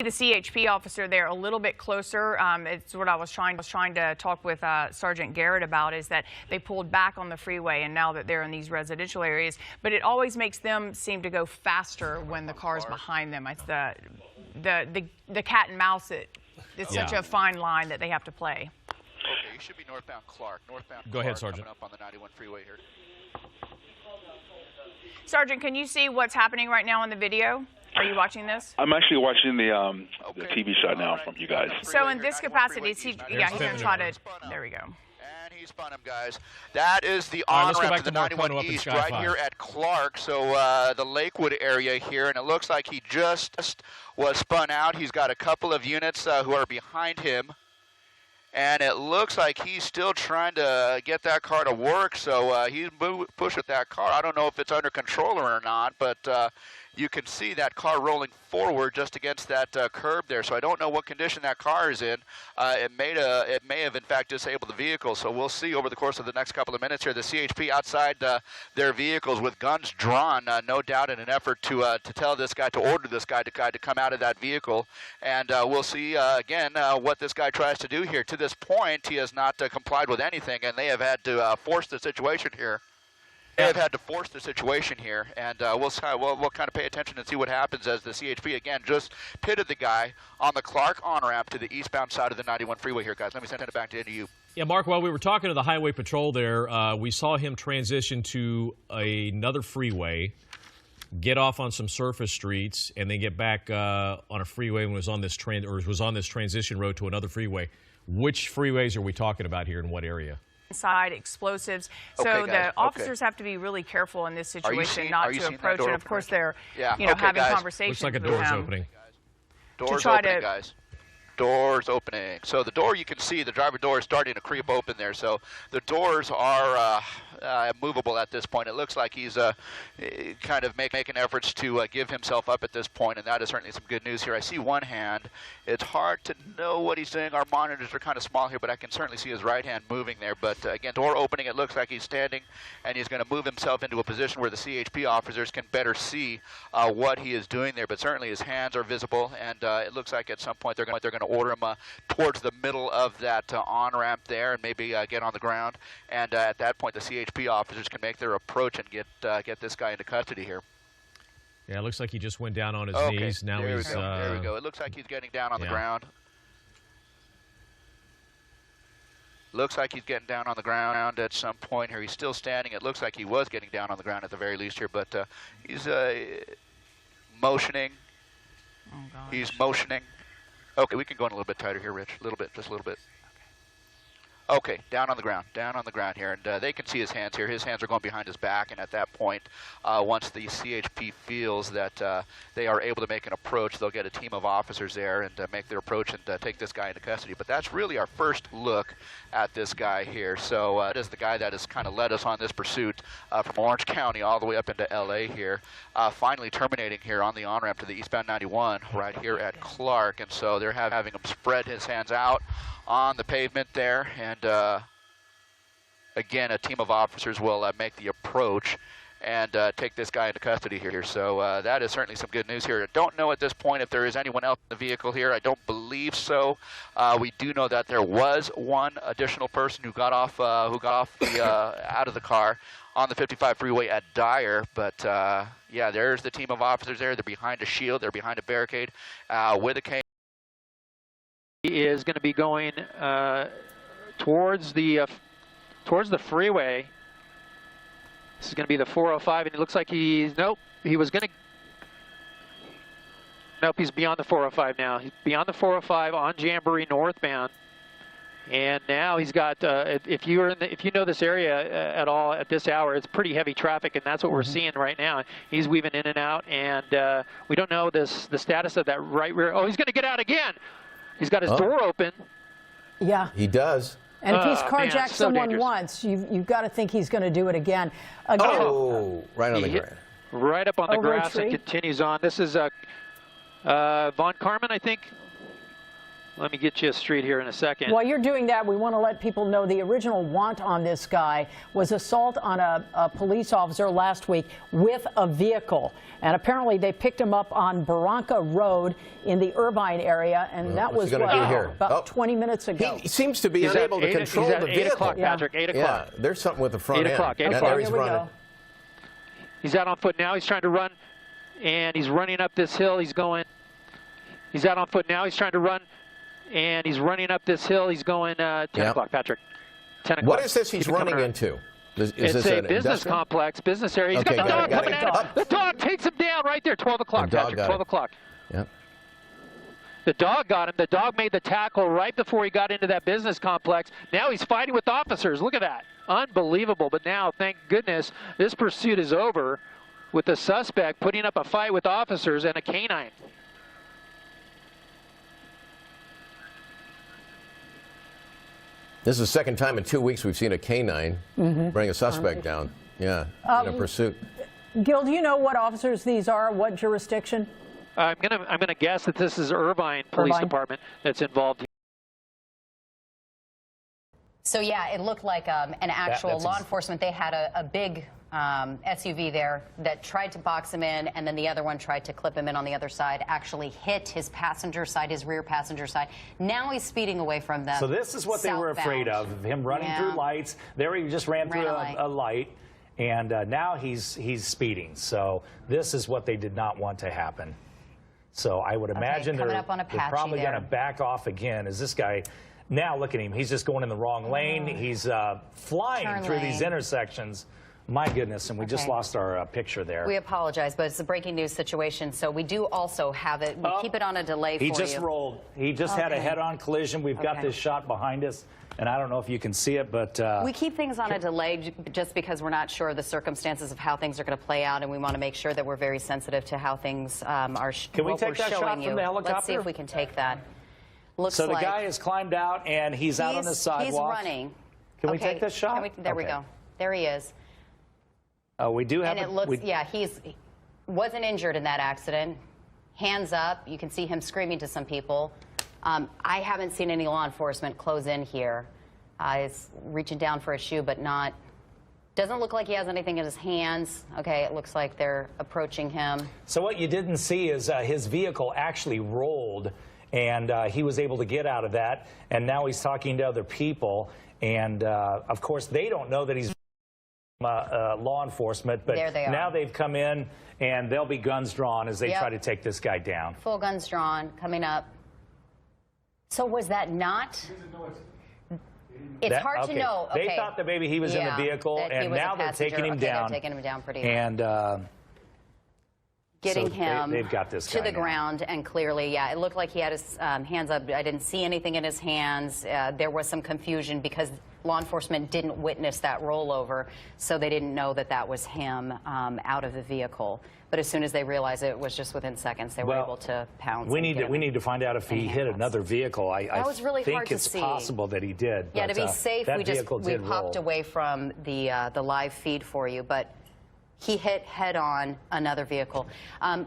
The CHP officer there a little bit closer. It's what I was trying to talk with Sergeant Garrett about, is that they pulled back on the freeway, and now that they're in these residential areas, but it always makes them seem to go faster when the car's behind them. It's the cat and mouse. It's such a fine line that they have to play. Okay, you should be northbound Clark. Northbound Go ahead, Sergeant. Coming up on the 91 freeway here. Sergeant, can you see what's happening right now in the video? Are you watching this? I'm actually watching the TV shot now from you guys. So in this capacity, he's going to try to, there we go. And he spun him, guys. That is the on-ramp to the 91 East right here at Clark. So the Lakewood area here, and it looks like he just was spun out. He's got a couple of units who are behind him. And it looks like he's still trying to get that car to work, so he's pushing that car. I don't know if it's under control or not, but you can see that car rolling forward just against that curb there. So I don't know what condition that car is in. It may have in fact disabled the vehicle. So we'll see over the course of the next couple of minutes here. The CHP outside their vehicles with guns drawn, no doubt in an effort to tell this guy, to order this guy to come out of that vehicle. And we'll see again what this guy tries to do here. To this point, he has not complied with anything, and they have had to force the situation here. They have had to force the situation here, and we'll kind of pay attention and see what happens as the CHP, again, just pitted the guy on the Clark on-ramp to the eastbound side of the 91 freeway here, guys. Let me send it back to you. Yeah, Mark, while we were talking to the Highway Patrol there, we saw him transition to another freeway, get off on some surface streets, and then get back on a freeway when was on this transition road to another freeway. Which freeways are we talking about here, and what area? Inside explosives, so the officers have to be really careful in this situation not to approach. And of course, they're having conversations. Looks like a door's opening. Doors opening, guys. Doors opening. So the door, you can see the driver door is starting to creep open there. So the doors are movable at this point. It looks like he's kind of making efforts to give himself up at this point, and that is certainly some good news here. I see one hand. It's hard to know what he's doing. Our monitors are kind of small here, but I can certainly see his right hand moving there. But again, door opening, it looks like he's standing, and he's going to move himself into a position where the CHP officers can better see what he is doing there. But certainly his hands are visible, and it looks like at some point they're going to order him towards the middle of that on-ramp there, and maybe get on the ground. And at that point, the CHP officers can make their approach and get this guy into custody here. Yeah, it looks like he just went down on his knees. Now there he's there we go. It looks like he's getting down on the ground. Looks like he's getting down on the ground at some point here. He's still standing. It looks like he was getting down on the ground at the very least here, but he's motioning. Oh, gosh. He's motioning. Okay, we can go in a little bit tighter here, Rich. A little bit, just a little bit. Okay, down on the ground here, and they can see his hands here. His hands are going behind his back, and at that point, once the CHP feels that they are able to make an approach, they'll get a team of officers there and make their approach and take this guy into custody. But that's really our first look at this guy here. So it is the guy that has kind of led us on this pursuit from Orange County all the way up into LA here, finally terminating here on the on-ramp to the eastbound 91 right here at Clark. And so they're having him spread his hands out on the pavement there, and again, a team of officers will make the approach and take this guy into custody here. So that is certainly some good news here. I don't know at this point if there is anyone else in the vehicle here. I don't believe so. We do know that there was one additional person who got off the out of the car on the 55 freeway at Dyer, but yeah, there's the team of officers there. They're behind a shield. They're behind a barricade with a cane. He is going to be going towards the freeway. This is going to be the 405, and it looks like he's he's beyond the 405 now. He's beyond the 405 on Jamboree northbound, and now he's got. If you know this area at all at this hour, it's pretty heavy traffic, and that's what we're seeing right now. He's weaving in and out, and we don't know the status of that right rear. Oh, he's going to get out again. He's got his door open. Yeah. He does. And if he's carjacked someone dangerous. once, you've got to think he's going to do it again. Right on the ground. Right up on the Over a grass tree. and continues on. This is Von Carmen, I think. Let me get you a street here in a second. While you're doing that, we want to let people know the original want on this guy was assault on a police officer last week with a vehicle. And apparently they picked him up on Barranca Road in the Irvine area, and that was about 20 minutes ago. He seems to be unable to control the vehicle. 8 o'clock, Patrick, 8 o'clock. Yeah, there's something with the front end. 8 o'clock, 8 And o'clock. there he's running. He's out on foot now. He's trying to run, and he's running up this hill. He's out on foot now. He's trying to run, and he's running up this hill. He's going 10 o'clock, Patrick. 10 o'clock. What is this he's running into? Is it's this a an business complex, business area. He's got the dog coming at him. The dog takes him down right there. 12 o'clock, Patrick. 12 o'clock. Yep. The dog got him. The dog made the tackle right before he got into that business complex. Now he's fighting with officers. Look at that. Unbelievable. But now, thank goodness, this pursuit is over with the suspect putting up a fight with officers and a canine. This is the second time in 2 weeks we've seen a canine bring a suspect down. Yeah, in a pursuit. Gil, do you know what officers these are? What jurisdiction? I'm gonna guess that this is Irvine Police Department that's involved. So yeah, it looked like an actual law enforcement. They had a big SUV there that tried to box him in, and then the other one tried to clip him in on the other side, actually hit his passenger side, his rear passenger side. Now he's speeding away from them. So this is what they were afraid of him running through lights. There he just ran through a light, and now he's speeding. So this is what they did not want to happen. So I would imagine they're probably going to back off again. Is this guy... Now look at him. He's just going in the wrong lane. He's flying through these intersections. My goodness, and we just lost our picture there. We apologize, but it's a breaking news situation, so we do also have it. We keep it on a delay for you. He just rolled. He just had a head-on collision. We've got this shot behind us, and I don't know if you can see it, but... we keep things on a delay just because we're not sure of the circumstances of how things are going to play out, and we want to make sure that we're very sensitive to how things are Can we take that shot from the helicopter? Let's see if we can take that. So the guy has climbed out, and he's out on the sidewalk. He's running. Can we take this shot? There we go. There he is. We do have. And it looks, he wasn't injured in that accident. Hands up. You can see him screaming to some people. I haven't seen any law enforcement close in here. He's reaching down for a shoe, but not. Doesn't look like he has anything in his hands. Okay, it looks like they're approaching him. So what you didn't see is his vehicle actually rolled, and he was able to get out of that. And now he's talking to other people, and of course they don't know that he's law enforcement. But now they've come in, and there'll be guns drawn as they try to take this guy down. Full guns drawn, coming up. So was that not? It's hard to know. They thought that maybe he was in the vehicle, and now they're taking him down. They're taking him down pretty hard. And getting him they've got this guy to the ground, and clearly, it looked like he had his hands up. I didn't see anything in his hands. There was some confusion because law enforcement didn't witness that rollover, so they didn't know that that was him out of the vehicle. But as soon as they realized it was just within seconds, they were able to pounce. We need to find out if he hit another vehicle. I was really think hard to it's see. Possible that he did. Yeah, but, to be safe, we popped roll. away from the live feed for you, but he hit head-on another vehicle.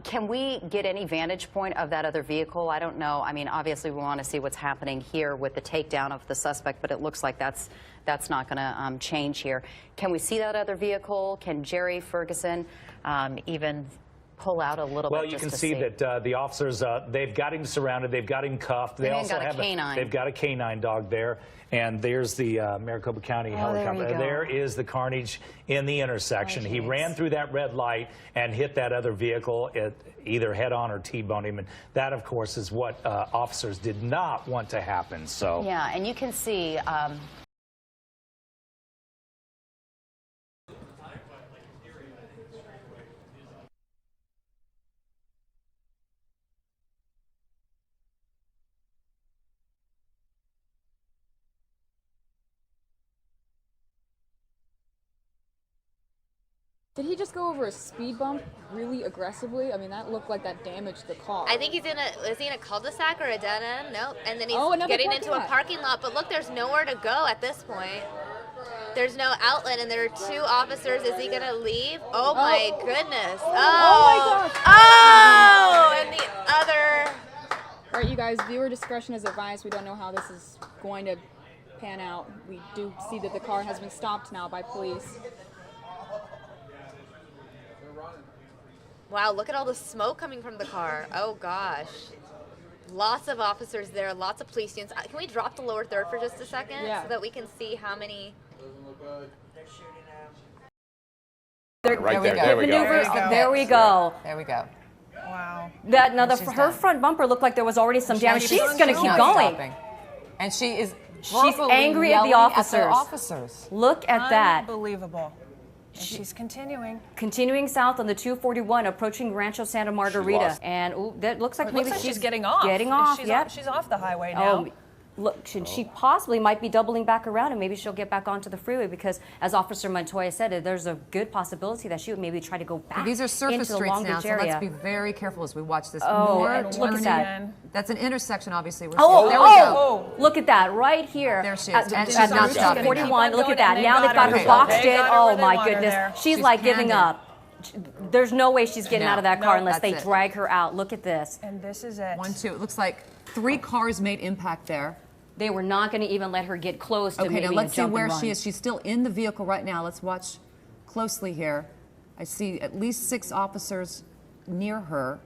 Can we get any vantage point of that other vehicle? I don't know. I mean, obviously, we want to see what's happening here with the takedown of the suspect, but it looks like that's not going to change here. Can we see that other vehicle? Can Jerry Ferguson even pull out a little bit? Well, you can see that the officers, they've got him surrounded. They've got him cuffed. They also have they've got a canine dog there. And there's the Maricopa County helicopter. There is the carnage in the intersection. He ran through that red light and hit that other vehicle, either head-on or T-boned him. And that, of course, is what officers did not want to happen. So yeah, and you can see. Did he just go over a speed bump really aggressively? I mean, that looked like that damaged the car. I think is he in a cul-de-sac or a dead end? Nope. And then he's getting into a parking lot. But look, there's nowhere to go at this point. There's no outlet, and there are two officers. Is he going to leave? Oh, my goodness. Oh, my gosh. Oh, and the other All right, you guys, viewer discretion is advised. We don't know how this is going to pan out. We do see that the car has been stopped now by police. Wow, look at all the smoke coming from the car. Oh, gosh. Lots of officers there, lots of police units. Can we drop the lower third for just a second so that we can see how many... Right there. There we go. There we go. There we go. Wow. Her front bumper looked like there was already some damage. She's going to keep going. And she's angry at the officers. Look at that. Unbelievable. And she's continuing. Continuing south on the 241, approaching Rancho Santa Margarita. And that looks like maybe she's getting off. She's off the highway now. Look, she possibly might be doubling back around, and maybe she'll get back onto the freeway because, as Officer Montoya said, there's a good possibility that she would maybe try to go back These are surface into the streets Long now, Beach so area. let's be very careful as we watch this. Look at that. That's an intersection, obviously. There we go. Look at that right here. There she is. At 41. Look at that. Now they've got her boxed in. Oh my goodness. She's like giving up. There's no way she's getting out of that car unless they drag her out. Look at this. And this is it. 1, 2. It looks like 3 cars made impact there. They were not going to even let her get close to maybe now let's see where she is. She's still in the vehicle right now. Let's watch closely here. I see at least 6 officers near her,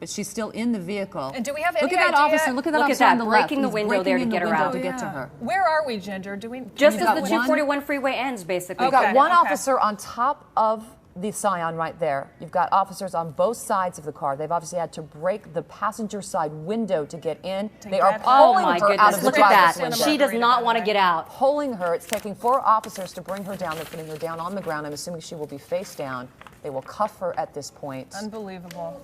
but she's still in the vehicle. And do we have any idea? Look at that officer. Look at that officer on the left. Breaking the window there to get her out. To get to her. Where are we, Ginger? Do we just as the 241 freeway ends, basically? We've got one officer on top of the Scion right there. You've got officers on both sides of the car. They've obviously had to break the passenger side window to get in. They are pulling her out of the driver's window. She does not want to get out. Pulling her. It's taking 4 officers to bring her down. They're putting her down on the ground. I'm assuming she will be face down. They will cuff her at this point. Unbelievable.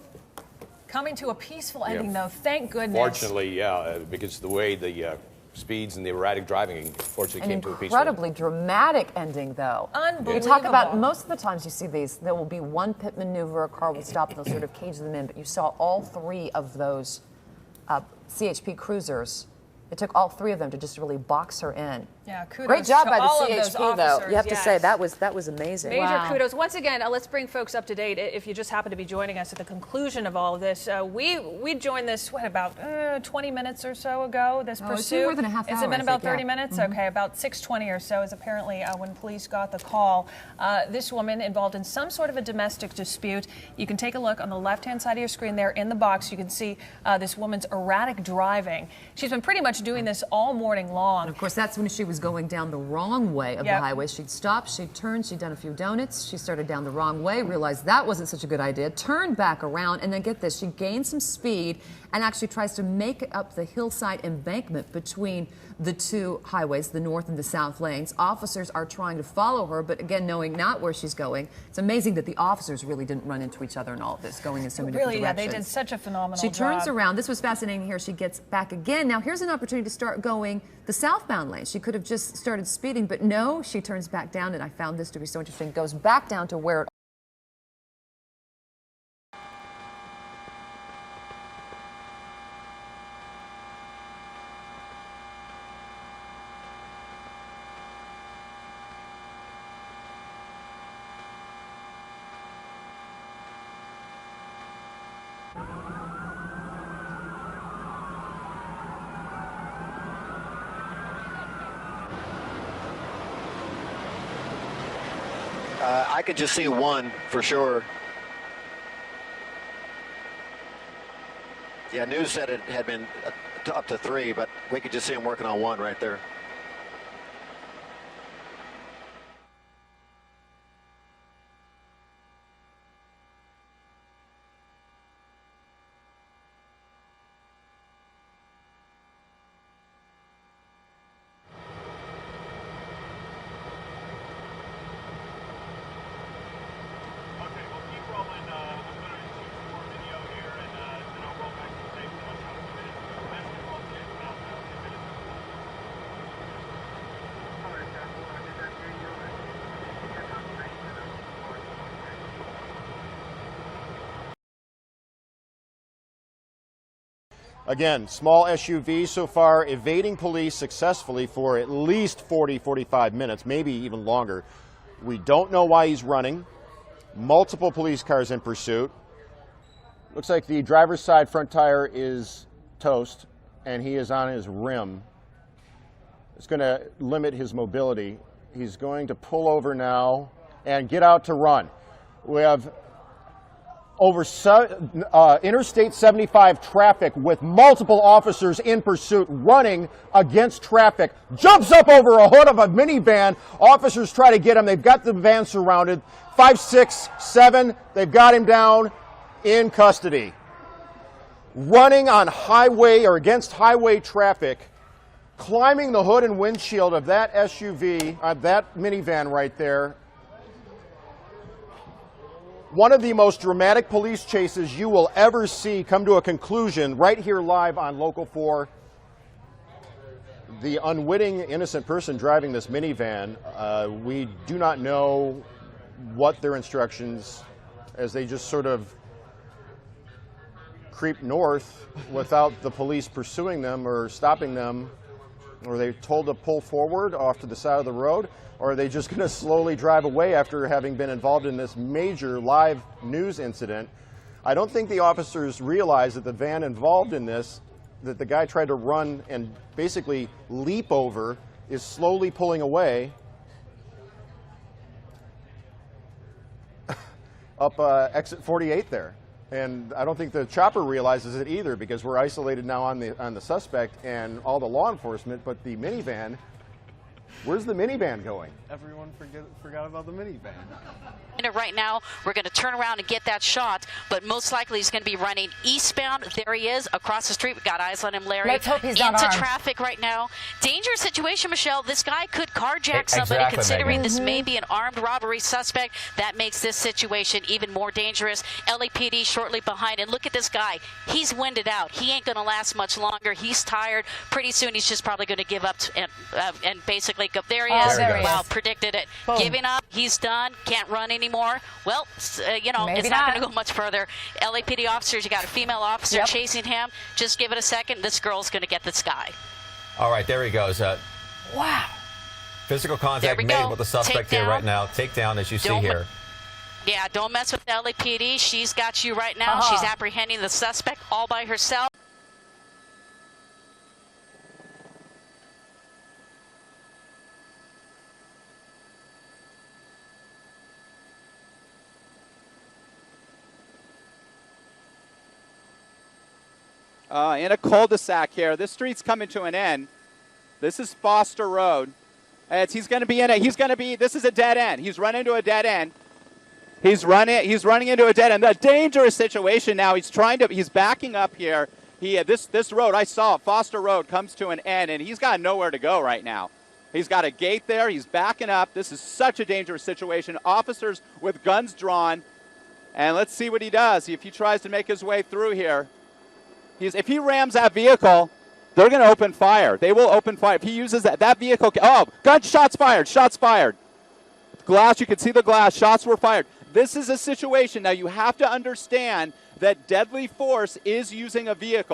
Coming to a peaceful ending, though. Thank goodness. Fortunately, yeah, because the way the speeds and the erratic driving, fortunately, came to a peaceful. Incredibly dramatic ending, though. Unbelievable. You talk about most of the times you see these, there will be one pit maneuver, a car will stop, they'll sort of cage them in. But you saw all 3 of those CHP cruisers. It took all 3 of them to just really box her in. Yeah, kudos. Great job by the all CHP, though. You have to say that was amazing. Major kudos. Once again, let's bring folks up to date. If you just happen to be joining us at the conclusion of all of this, we joined this about 20 minutes or so ago. This pursuit. It's been more than a half hour. Has it been about 30 minutes? Okay, about 6:20 or so is apparently when police got the call. This woman involved in some sort of a domestic dispute. You can take a look on the left-hand side of your screen there in the box. You can see this woman's erratic driving. She's been pretty much doing this all morning long. And of course, that's when she was going down the wrong way of the highway. She'd stopped, she'd turned, she'd done a few donuts, she started down the wrong way, realized that wasn't such a good idea, turned back around, and then get this, she gained some speed and actually tries to make it up the hillside embankment between the 2 highways, the north and the south lanes. Officers are trying to follow her, but again, knowing not where she's going. It's amazing that the officers really didn't run into each other in all of this, going in so many different directions. Really, they did such a phenomenal job. She turns around. This was fascinating here. She gets back again. Now, here's an opportunity to start going the southbound lane. She could have just started speeding, but no, she turns back down, and I found this to be so interesting. Goes back down to where it I could just see 1 for sure. Yeah, news said it had been up to 3, but we could just see him working on 1 right there. Again, small SUV so far evading police successfully for at least 40, 45 minutes, maybe even longer. We don't know why he's running. Multiple police cars in pursuit. Looks like the driver's side front tire is toast, and he is on his rim. It's going to limit his mobility. He's going to pull over now and get out to run. We have over Interstate 75 traffic with multiple officers in pursuit running against traffic. Jumps up over a hood of a minivan. Officers try to get him. They've got the van surrounded. 5, 6, 7, they've got him down in custody. Running on highway or against highway traffic, climbing the hood and windshield of that SUV, that minivan right there. One of the most dramatic police chases you will ever see come to a conclusion right here live on Local 4. The unwitting innocent person driving this minivan, we do not know what their instructions, as they just sort of creep north without the police pursuing them or stopping them. Or are they told to pull forward off to the side of the road? Or are they just going to slowly drive away after having been involved in this major live news incident? I don't think the officers realize that the van involved in this, that the guy tried to run and basically leap over, is slowly pulling away up exit 48 there. And I don't think the chopper realizes it either, because we're isolated now on the suspect and all the law enforcement, but the minivan, where's the minivan going? Everyone forgot about the minivan. Right now, we're going to turn around and get that shot, but most likely he's going to be running eastbound. There he is, across the street. We've got eyes on him, Larry. Let's hope he's not into armed. Traffic right now. Dangerous situation, Michelle. This guy could carjack somebody, considering this may be an armed robbery suspect. That makes this situation even more dangerous. LAPD shortly behind, and look at this guy. He's winded out. He ain't going to last much longer. He's tired. Pretty soon, he's just probably going to give up and basically go. There he is. Wow, predicted it. Boom. Giving up. He's done. Can't run anymore. Well, you know, Maybe it's not going to go much further. LAPD officers, you got a female officer chasing him. Just give it a second. This girl's going to get this guy. All right, there he goes. Wow. Physical contact made with the suspect here right now. Takedown, as you see here. Yeah, don't mess with LAPD. She's got you right now. She's apprehending the suspect all by herself. In a cul-de-sac here. This street's coming to an end. This is Foster Road. He's going to be in it. This is a dead end. He's running into a dead end. He's running into a dead end. A dangerous situation now. He's backing up here. This road, I saw it, Foster Road comes to an end, and he's got nowhere to go right now. He's got a gate there. He's backing up. This is such a dangerous situation. Officers with guns drawn. And let's see what he does. If he tries to make his way through here. If he rams that vehicle, they're going to open fire. They will open fire. If he uses that vehicle. Oh, shots fired. Shots fired. Glass, you can see the glass. Shots were fired. This is a situation. Now, you have to understand that deadly force is using a vehicle.